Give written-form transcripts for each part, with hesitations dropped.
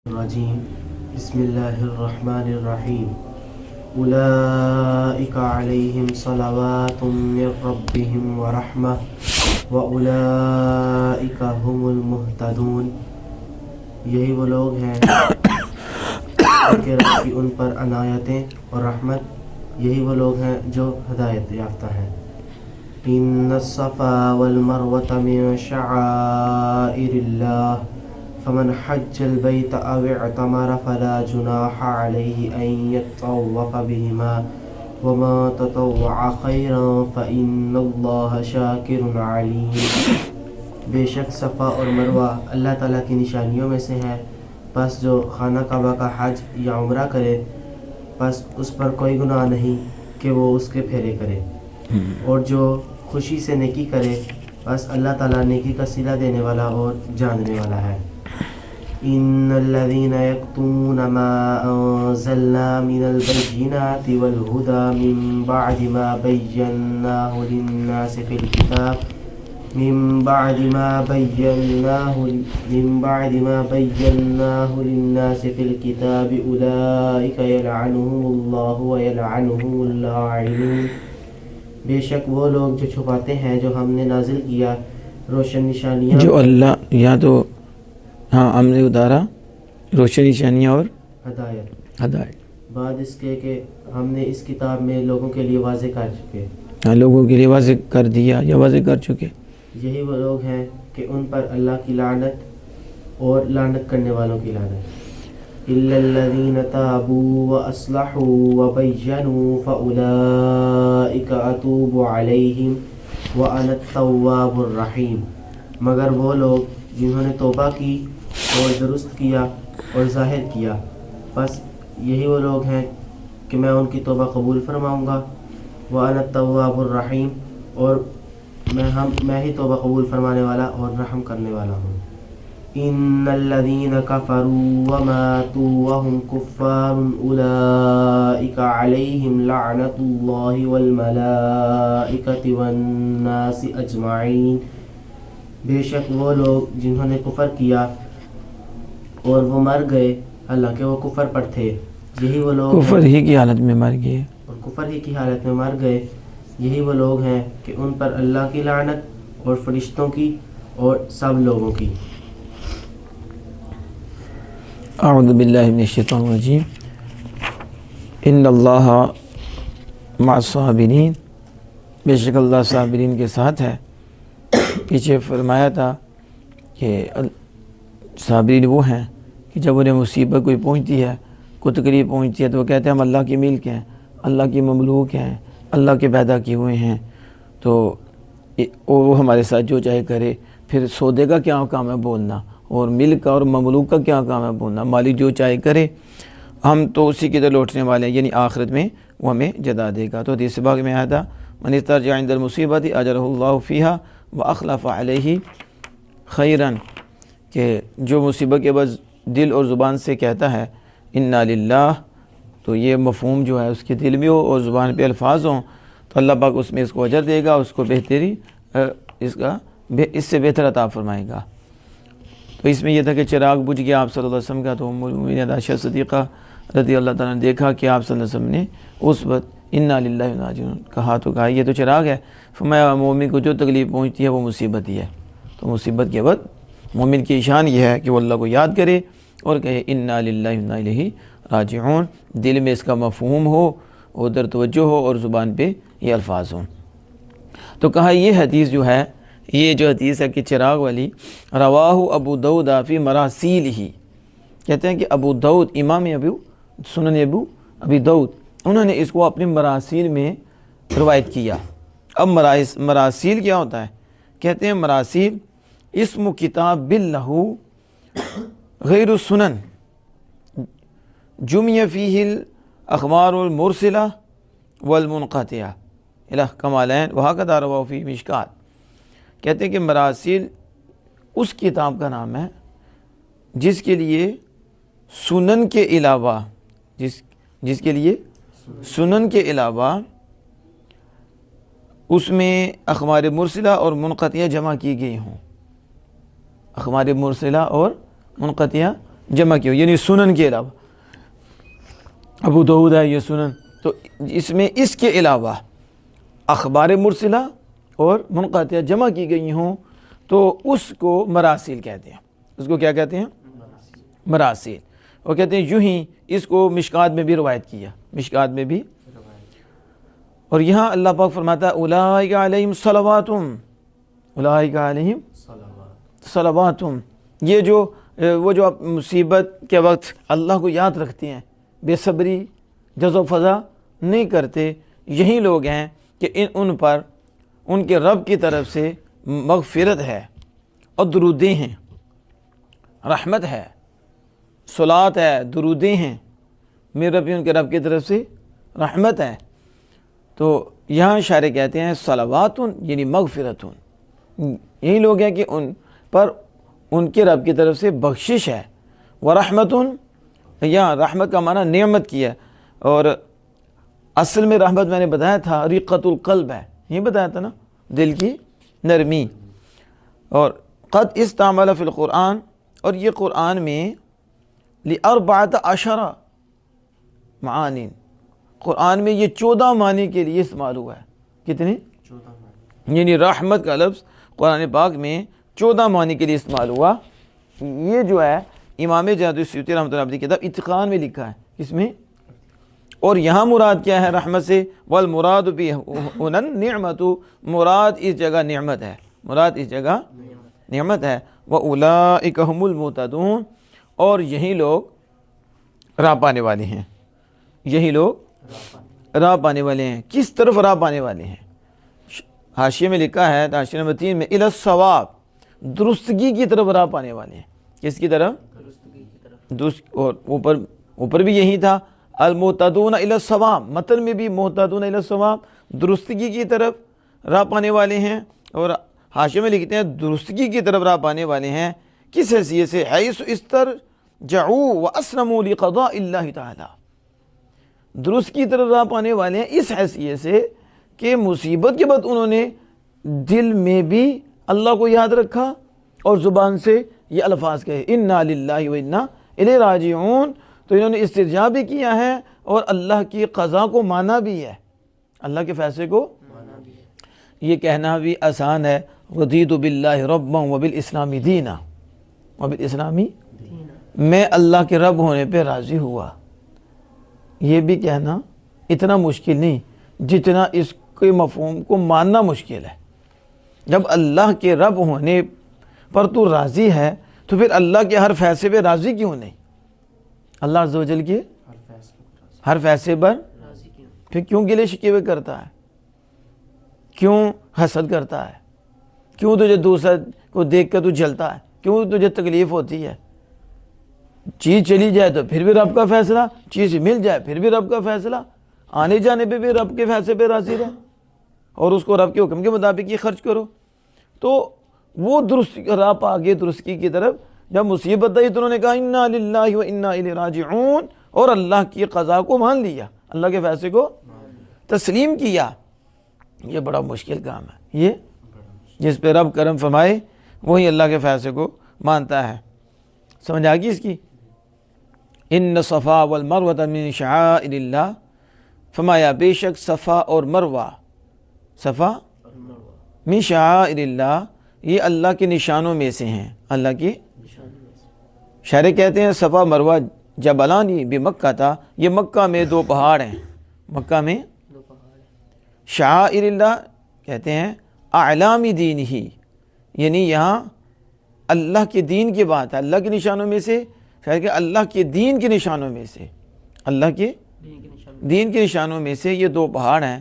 الرجیم بسم اللہ الرحمن الرحیم اولئک علیہم صلوات من ربہم ورحمہ واولئک هم المہتدون، یہی وہ لوگ ہیں کہ رب کی ان پر عنایتیں اور رحمت، یہی وہ لوگ ہیں جو ہدایت یافتہ ہیں۔ ان الصفا والمروة من شعائر اللہ فمن حج البيت أو اعتمر فلا جناح عليه أن يطوف بهما وما تطوع خيرا فإن الله شاكر عليم۔ بے شک صفا اور مروہ اللہ تعالیٰ کی نشانیوں میں سے ہے، پس جو خانہ کعبہ کا حج یا عمرہ کرے پس اس پر کوئی گناہ نہیں کہ وہ اس کے پھیرے کرے، اور جو خوشی سے نیکی کرے پس اللہ تعالیٰ نیکی کا صلہ دینے والا اور جاننے والا ہے۔ ان الذين يكتمون ما انزلنا من البينات والهدى من بعد ما بيناه للناس في الكتاب اولئك يلعنهم الله ويلعنهم اللاعنون۔ بے شک وہ لوگ جو چھپاتے ہیں جو ہم نے نازل کیا روشن نشانیاں، جو اللہ یا تو ہم نے اتارا روشن نشانیاں اور ہدایت بعد اس کے کہ ہم نے اس کتاب میں لوگوں کے لیے واضح کر چکے، لوگوں کے لیے واضح کر دیا یا واضح کر چکے، یہی وہ لوگ ہیں کہ ان پر اللہ کی لعنت اور لعنت کرنے والوں کی لعنت۔ الا الذين تابوا واصلحوا وبينوا فاولئك اتوب عليهم وانا التواب الرحيم، مگر وہ لوگ جنہوں نے توبہ کی اور درست کیا اور ظاہر کیا، بس یہی وہ لوگ ہیں کہ میں ان کی توبہ قبول فرماؤں گا، وَأَنَا التَّوَّابُ الرَّحِيمُ، اور میں ہی توبہ قبول فرمانے والا اور رحم کرنے والا ہوں۔ إِنَّ الَّذِينَ كَفَرُوا وَمَاتُوا وَهُمْ كُفَّارٌ أُولَئِكَ عَلَيْهِمْ لَعْنَةُ اللَّهِ وَالْمَلَائِكَةِ وَالنَّاسِ أَجْمَعِينَ، بے شک وہ لوگ جنہوں نے کفر کیا اور وہ مر گئے حالانکہ وہ کفر پر تھے، یہی وہ لوگ کفر ہی کی حالت میں مر گئے اور کفر ہی کی حالت میں مر گئے، یہی وہ لوگ ہیں کہ ان پر اللہ کی لعنت اور فرشتوں کی اور سب لوگوں کی۔ اعوذ باللہ من الشیطان الرجیم۔ ان اللہ مع الصابرین، بے شک اللہ صابرین کے ساتھ ہے۔ پیچھے فرمایا تھا کہ صابرین وہ ہیں کہ جب انہیں مصیبت کوئی پہنچتی ہے، کوئی تکلیف پہنچتی ہے تو وہ کہتے ہیں ہم اللہ کی ملک ہیں، اللہ کی مملوک ہیں، اللہ کے پیدا کیے ہوئے ہیں، تو وہ ہمارے ساتھ جو چاہے کرے۔ پھر سودے کا کیا کام ہے بولنا، اور ملک کا اور مملوک کا کیا کام ہے بولنا، مالک جو چاہے کرے، ہم تو اسی کی طرح لوٹنے والے ہیں، یعنی آخرت میں وہ ہمیں جزا دے گا۔ تو حدیث پاک میں آیا تھا من استرجع عند المصیبت اجرہ اللہ فیہا واخلف علیہ خیرا، کہ جو مصیبت کے بعد دل اور زبان سے کہتا ہے انا للہ، تو یہ مفہوم جو ہے اس کے دل میں ہو اور زبان پہ الفاظ ہوں، تو اللہ پاک اس میں اس کو اجر دے گا، اس کو بہتری اس سے بہتر عطا فرمائے گا۔ تو اس میں یہ تھا کہ چراغ بجھ گیا آپ صلی اللہ علیہ وسلم کا، تو ام المؤمنین عائشہ صدیقہ رضی اللہ تعالیٰ نے دیکھا کہ آپ صلی اللہ علیہ وسلم نے اس وقت انا للہ و انا الیہ راجعون کہا، تو کہا یہ تو چراغ ہے، فرمایا مومن کو جو تکلیف پہنچتی ہے وہ مصیبت ہی ہے۔ تو مصیبت کے بعد مومن کی شان یہ ہے کہ وہ اللہ کو یاد کرے اور کہے انا للہ و انا الیہ راجعون، دل میں اس کا مفہوم ہو، ادھر توجہ ہو اور زبان پہ یہ الفاظ ہوں۔ تو کہا یہ حدیث جو ہے، یہ جو حدیث ہے کہ چراغ والی، رواہ ابو داؤد فی مراسیل ہی، کہتے ہیں کہ ابو داؤد، امام سنن ابی داؤد، انہوں نے اس کو اپنے مراسیل میں روایت کیا۔ اب مراسیل کیا ہوتا ہے؟ کہتے ہیں مراسیل اسم کتاب لہ غیر السنن جمع فیہ الاخبار المرسلہ والمنقطعہ الی کمالین وہکذا رواہ فی مشکات۔ کہتے ہیں کہ مراسیل اس کتاب کا نام ہے جس کے لیے سنن کے علاوہ جس کے لیے سنن کے علاوہ اس میں اخبار مرسلہ اور منقطعہ جمع کی گئی ہوں، اخبار مرسلہ اور منقطعہ جمع کی ہو، یعنی سنن کے علاوہ ابو داؤد ہے یہ سنن، تو اس میں اس کے علاوہ اخبار مرسلہ اور منقطعہ جمع کی گئی ہوں تو اس کو مراسیل کہتے ہیں۔ اس کو کیا کہتے ہیں؟ مراسیل۔ وہ کہتے ہیں یوں ہی اس کو مشکات میں بھی روایت کیا، مشکات میں بھی۔ اور یہاں اللہ پاک فرماتا ہے اولئک علیہم صلوات، اولئک علیہم صلوات، یہ جو وہ جو مصیبت کے وقت اللہ کو یاد رکھتے ہیں، بے صبری جز و فضا نہیں کرتے، یہی لوگ ہیں کہ ان پر ان کے رب کی طرف سے مغفرت ہے اور درودیں ہیں، رحمت ہے، صلات ہے، درودیں ہیں، میرے رب ان کے رب کی طرف سے رحمت ہے۔ تو یہاں شاعر کہتے ہیں صلوات یعنی مغفرت، یہی لوگ ہیں کہ ان پر ان کے رب کی طرف سے بخشش ہے، ورحمت، یہاں رحمت کا معنی نعمت کی ہے، اور اصل میں رحمت میں نے بتایا تھا رقت القلب ہے، یہ بتایا تھا نا، دل کی نرمی۔ اور قد استعمل فی القرآن، اور یہ قرآن میں لأربعۃ عشر معانی، قرآن میں یہ 14 معنی کے لیے استعمال ہوا ہے۔ کتنے؟ 14 معنی، یعنی رحمت کا لفظ قرآن پاک میں 14 معنی کے لیے استعمال ہوا۔ یہ جو ہے امام جلال السیوطی رحمۃ اللہ علیہ کی کتاب اتقان میں لکھا ہے، اس میں۔ اور یہاں مراد کیا ہے رحمت سے؟ والمراد بھی نعمت، مراد اس جگہ نعمت ہے، مراد اس جگہ نعمت ہے۔ وَأُولَئِكَ هُمُ الْمُهْتَدُونَ، اور یہی لوگ راہ پانے والے ہیں، یہی لوگ راہ پانے والے ہیں۔ کس طرف راہ پانے والے ہیں؟ حاشیے میں لکھا ہے، حاشیہ نمبر 3 میں الی الصواب، درستگی کی طرف راہ پانے والے ہیں۔ کس کی طرف؟ اور اوپر بھی یہی تھا المہتدون الی الصواب، متن میں بھی مہتدون الی الصواب، درستگی کی طرف راہ پانے والے ہیں۔ اور حاشیے میں لکھتے ہیں درستگی کی طرف راہ پانے والے ہیں کس حیثیت سے؟ حیث استرجعوا واسلموا لقضاء اللہ تعالی، درست کی طرف راہ پانے والے ہیں اس حیثیت سے کہ مصیبت کے بعد انہوں نے دل میں بھی اللہ کو یاد رکھا اور زبان سے یہ الفاظ کہے انا للہ و انا الیہ راجعون، تو انہوں نے استرجاع بھی کیا ہے اور اللہ کی قضا کو مانا بھی ہے، اللہ کے فیصلے کو مانا بھی ہے۔ یہ کہنا بھی آسان ہے، رضیت باللہ ربا وبالاسلام دینا، وبالاسلام میں اللہ کے رب ہونے پہ راضی ہوا۔ یہ بھی کہنا اتنا مشکل نہیں جتنا اس کے مفہوم کو ماننا مشکل ہے۔ جب اللہ کے رب ہونے پر تو راضی ہے تو پھر اللہ کے ہر فیصلے پہ راضی کیوں نہیں؟ اللہ عز و جل کے ہر فیصلے پر پھر کیوں گلے شکوے کرتا ہے؟ کیوں حسد کرتا ہے؟ کیوں تجھے دوسرا کو دیکھ کر تو جلتا ہے؟ کیوں تجھے تکلیف ہوتی ہے؟ چیز چلی جائے تو پھر بھی رب کا فیصلہ، چیز مل جائے پھر بھی رب کا فیصلہ، آنے جانے پہ بھی رب کے فیصلے پہ راضی رہے اور اس کو رب کے حکم کے مطابق یہ خرچ کرو۔ تو وہ درست راہ پا گئے درستگی کی طرف۔ جب مصیبت آئی تو انہوں نے کہا انا للہ و انا الیہ راجعون، اور اللہ کی قضا کو مان لیا، اللہ کے فیصلے کو تسلیم کیا۔ یہ بڑا مشکل کام ہے، یہ جس پہ رب کرم فرمائے وہی اللہ کے فیصلے کو مانتا ہے۔ سمجھ آ گئی اس کی؟ ان صفا والمروہ من شعائر اللہ، فرمایا بے شک صفا اور مروہ، صفا من شعائر اللہ، یہ اللہ کے نشانوں میں سے ہیں، اللہ کے شاعر کہتے ہیں صفا مروہ جبلانی بمکہ تھا، یہ مکہ میں 2 پہاڑ ہیں، مکہ میں شعائر اللہ کہتے ہیں اعلام دین ہی، یعنی یہاں اللہ کے دین کی بات ہے، اللہ کے نشانوں میں سے، شاید کہ اللہ کے دین کے نشانوں میں سے، اللہ کے دین کے نشانوں میں سے یہ 2 پہاڑ ہیں۔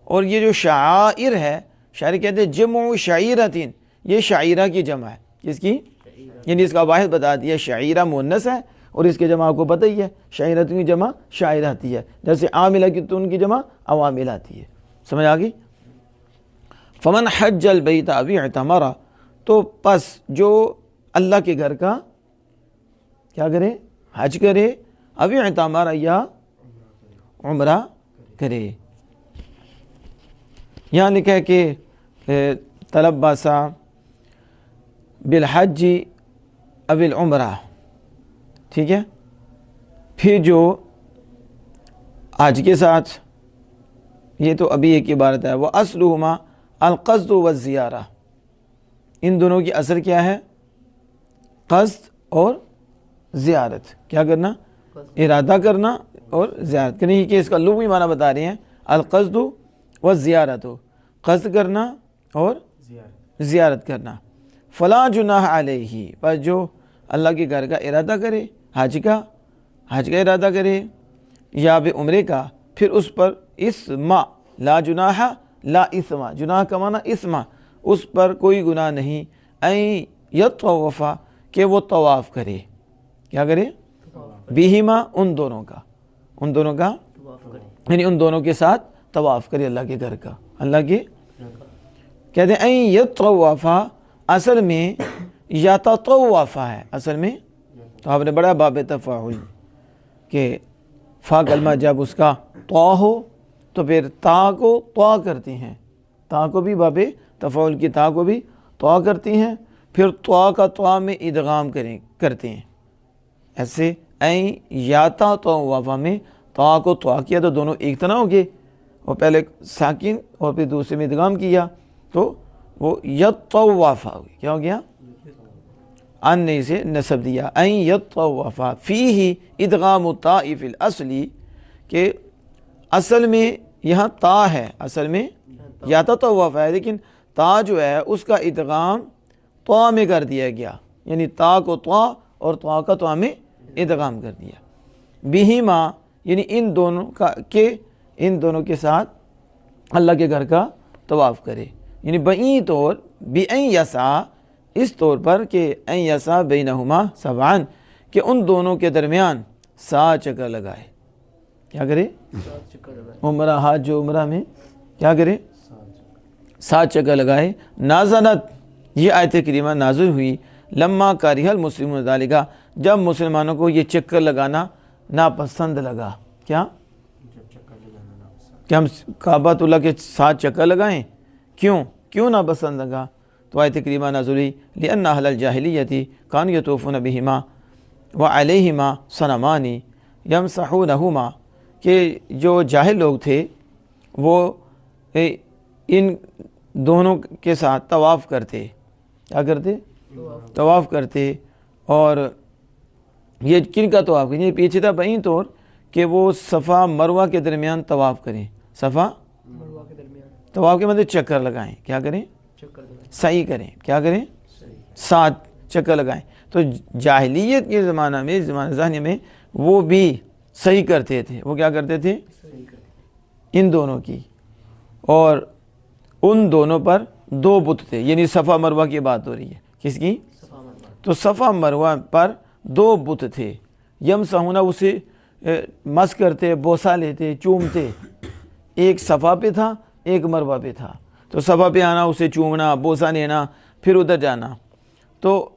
اور یہ جو شعائر ہے، شاعر کہتے ہیں جمع شعیرتین، یہ شعیرہ کی جمع ہے، کس کی؟ یعنی اس کا واحد بتا دیا، شعیرہ مؤنث ہے اور اس کے جمع آپ کو پتہ ہی ہے، شعیرتین کی جمع شاعر آتی ہے، جیسے عاملہ کی تو ان کی جمع عوامل آتی ہے۔ سمجھ آ گئی؟ فمن حج البیت او اعتمر، تو پس جو اللہ کے گھر کا کیا کرے؟ حج کرے، او اعتمر یا عمرہ کرے۔ یہاں لکھا ہے کہ تلبسا بالحج او العمرہ، ٹھیک ہے. پھر جو حج کے ساتھ یہ تو ابھی ایک عبارت ہے. وہ اصلہما القصد والزیارہ، ان دونوں کی اصل کیا ہے؟ قصد اور زیارت. کیا کرنا؟ ارادہ کرنا اور زیارت کرنی. کہ اس کا لغوی معنی بتا رہے ہیں القصد والزیارت، قصد کرنا اور زیارت کرنا. فلا جناح علیہ، پر جو اللہ کے گھر کا ارادہ کرے، حج کا ارادہ کرے یا بھی عمرے کا، پھر اس پر اسم، لا جناح لا اسم، جناح کا معنی اسم، اس پر کوئی گناہ نہیں. این یطوف، کہ وہ طواف کرے. کیا کرے؟ بہما، ان دونوں کا یعنی ان دونوں کے ساتھ طواف کرے اللہ کے گھر کا. اللہ کے کہتے ہیں این یطوف، اصل میں یتطوف ہے، اصل میں تو آپ نے بڑا باب تفاعل کہ فا کلمہ جب اس کا طا ہو تو پھر تا کو طا کرتی ہیں، تا کو بھی باب تفاعل کی تا کو بھی طا کرتی ہیں، پھر طا کا طا میں ادغام کرتے ہیں. ایسے این یاتا طوفا میں تا کو طا کیا تو دونوں ایک طرح ہو گئے، اور پہلے ساکن اور پھر دوسرے میں ادغام کیا تو وہ یطوف ہو گیا. کیا ہو گیا؟ ان نے اسے نصب دیا. این یطوف فیہ ادغام الطاء فی الاصلی، کہ اصل میں یہاں تا ہے، اصل میں یا تطوف ہے، لیکن تا جو ہے اس کا ادغام طا میں کر دیا گیا، یعنی تا کو طا اور طا کا طا میں ادغام کر دیا. بہما، یعنی ان دونوں کے ساتھ اللہ کے گھر کا طواف کرے. یعنی بئی طور بِأَن یسعی، اس طور پر کہ ان یسعی بینہما سبعاً، کہ ان دونوں کے درمیان 7 چکر لگائے. کیا کرے؟ عمرہ حج جو عمرہ میں کیا کرے؟ 7 چکر لگائے. نازلت، یہ آیت کریمہ نازل ہوئی لما کریہ المسلمون ذالک، جب مسلمانوں کو یہ چکر لگانا ناپسند لگا. کیا کہ ہم کعبۃ اللہ کے 7 چکر لگائیں؟ کیوں ناپسند لگا؟ تو آیت کریمہ نازل ہوئی لأن اہل الجاہلیۃ کانوا یطوفون بہما وعلیہما صنمان یمسحونہما، کہ جو جاہل لوگ تھے وہ ان دونوں کے ساتھ طواف کرتے. کیا کرتے؟ طواف کرتے. اور یہ کن کا طواف کریں؟ یہ پیچھے تھا بہین طور کہ وہ صفا مروہ کے درمیان طواف کریں. صفا طواف کے مطلب چکر لگائیں. کیا کریں؟ سعی کریں. کیا کریں؟ 7 چکر لگائیں. تو جاہلیت کے زمانہ میں، زمانہ ذہنی میں، وہ بھی صحیح کرتے تھے. وہ کیا کرتے تھے؟ ان دونوں کی. اور ان دونوں پر 2 بت تھے، یعنی صفا مروہ کی بات ہو رہی ہے. کس کی؟ تو صفا مروہ پر 2 بت تھے. یمسحون، اسے مس کرتے، بوسہ لیتے، چومتے. ایک صفا پہ تھا، ایک مروہ پہ تھا. تو صفا پہ آنا، اسے چومنا، بوسہ لینا، پھر ادھر جانا. تو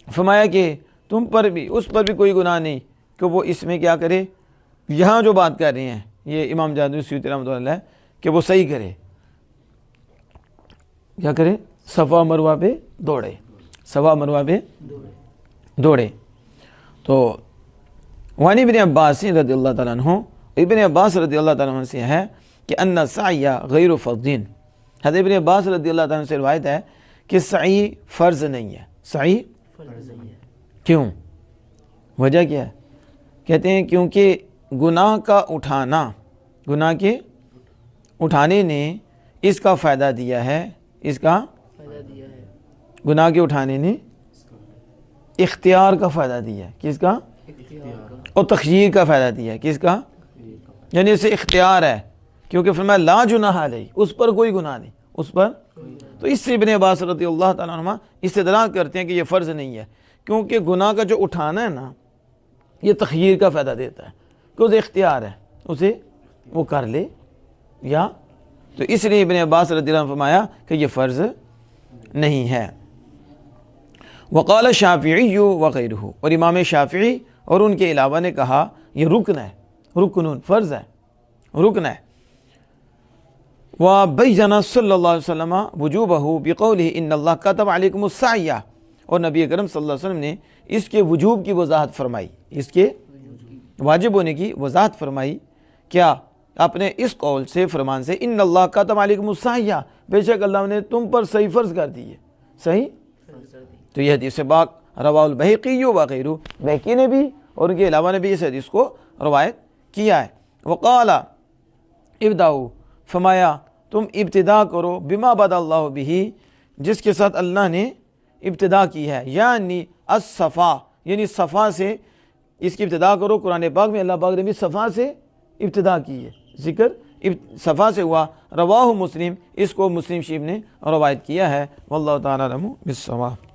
فرمایا کہ تم پر بھی، اس پر بھی کوئی گناہ نہیں کہ وہ اس میں کیا کرے. یہاں جو بات کر رہے ہیں یہ امام جلال سیوطی رحمۃ اللہ علیہ کہ وہ صحیح کرے. کیا کرے؟ صفا مروہ پہ دوڑے. صفا مروہ پہ دوڑے. تو وعن ابن عباس رضی اللہ تعالیٰ عنہ، ابن عباس رضی اللہ تعالیٰ عنہ سے ہے کہ ان السعی غیر فرض. حضرت ابن عباس رضی اللہ تعالیٰ عنہ سے روایت ہے کہ سعی فرض نہیں ہے. سعی کیوں؟ وجہ کیا ہے؟ کہتے ہیں کیونکہ گناہ کا اٹھانا، گناہ کے اٹھانے نے اس کا فائدہ دیا ہے. اس کا گناہ کے اٹھانے نے اختیار کا فائدہ دیا ہے. کس کا؟ اور تخییر کا فائدہ دیا ہے. کس کا؟ یعنی اسے اختیار ہے، کیونکہ فرمایا لا جناح علیہ، اس پر کوئی گناہ نہیں، اس پر. تو اس سے ابن عباس رضی اللہ تعالیٰ عنہ استدلال کرتے ہیں کہ یہ فرض نہیں ہے، کیونکہ گناہ کا جو اٹھانا ہے نا یہ تخییر کا فائدہ دیتا ہے، کہ اسے اختیار ہے، اسے وہ کر لے یا. تو اس لیے ابن عباس رضی اللہ عنہ فرمایا کہ یہ فرض نہیں ہے. وقال الشافعی وغیرہ، اور امام شافعی اور ان کے علاوہ نے کہا یہ رکن ہے، رکن فرض ہے، رکن ہے. وَبَيَّنَ صلی اللہ علیہ وسلم وجوبہ بقولہ ان اللہ کتب علیکم السعی، اور نبی اکرم صلی اللہ علیہ وسلم نے اس کے وجوب کی وضاحت فرمائی، اس کے واجب ہونے کی وضاحت فرمائی۔ کیا؟ اپنے اس قول سے، فرمان سے، ان اللہ کتب علیکم الصحیہ، بے شک اللہ نے تم پر صحیح فرض کر دی ہے، صحیح۔ تو یہ حدیث پاک رواہ البیہقی وغیرہ، بہقی نے بھی اور ان کے علاوہ نے بھی اس حدیث کو روایت کیا ہے۔ وقال ابداؤ، فرمایا تم ابتدا کرو، بما بدا اللہ بہ، جس کے ساتھ اللہ نے ابتدا کی ہے، یعنی الصفا، یعنی صفا سے اس کی ابتدا کرو۔ قرآن پاک میں اللہ پاک نے بھی صفا سے ابتدا کی ہے، ذکر صفا سے ہوا۔ رواہ مسلم، اس کو مسلم شریف نے روایت کیا ہے۔ واللہ تعالی اعلم بالصواب۔